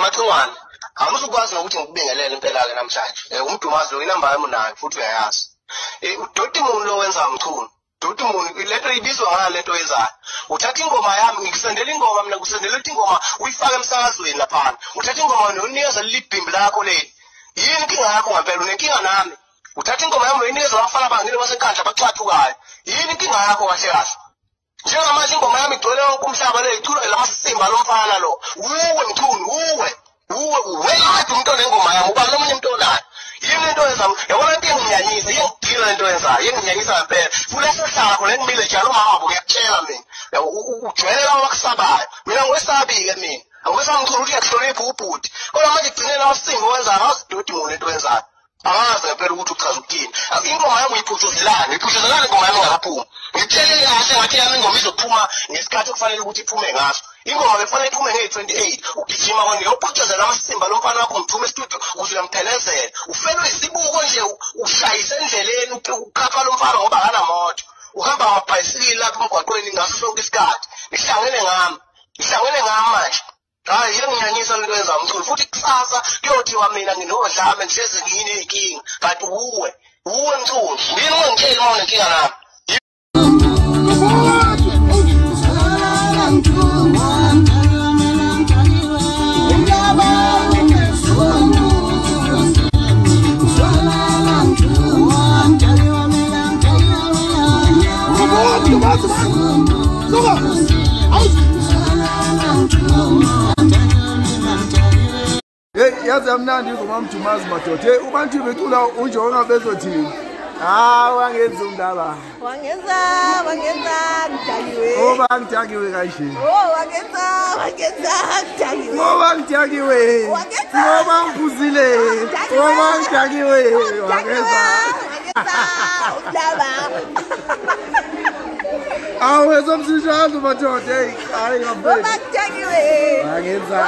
Machungwane awuzukwazi nokuthi ngikubingelele impela ke namhlanje umdumazi lo inamba yami nayo futhi uyayazi udoti umuntu lo wenza umchuno doti umuntu lento ibizwa ngale lento yenzayo uthatha ingoma yami ngikusendela ingoma mina kusendela ingoma uyifaka emsakazweni lapha uthatha ingoma nonikeza libhimbi lakho leli yini inkinga yakho ngempela unenkinga nami uthatha ingoma yami uyinikeza abafana bangile basenkandla baxathukayo yini inkinga yakho kahle kahle njengamanje ingoma yami igcwele wonke umhlaba le ithula lamasimba lomfana lo uwe mthuni uwe hathi umuntu onengoma yami uba nomunye umuntu onayo yini into yenza yabona into enginyanyisa yengidila into yenzayo yenginyanyisa ngempela kuleso hlala khona ngimile njalo umama ngiyakutshela mina ujwayela wakusabayo mina ngwesabi-ke mina angisamthula ukuthi uyakuhlonipha ubhuti kodwa manje kugcinela wasingo wenzayo ngazidodi umuntu into yenzayo angazi ngempela ukuthi uchaza ukuthini ingoma yami ngiyiphucuzelane ingoma yami ingakaphumi ngitshele kahle ngathi yami ingoma izophuma ngesikhathi okufanele ukuthi iphume ngaso ingoma bekufanele iphume nge-28 ugijima kwanje uyophucuzela amasimba lomfana wakho ngithume estudio ukuze uyamphelezela ufelwe isibuko nje ushayise endleleni ukhapha lomfana ngoba akanamoto uhamba ngamabhayisikili lapha emgwaqweni ngaso sonke isikhathi ihlangene ngami manje hayi yenginyanyisa into yenza umculo futhi kusasa kuyothiwa mina nginodlame ngihleze nginey'nkinga kanti uwe mculo yini ungangitsheli uma unenkinga nami yazi amnandi ingoma Mdumazi madoda ubantu becula unjonga bezothini wangenza umdala wangenza ngidakiwe ngidakiwe kanje ngidakiwe ngidakiwe ngiphuzile ngidakiwe wangenza umdala awezomsishalo madoda hayi ngaphe ngidakiwe wangenza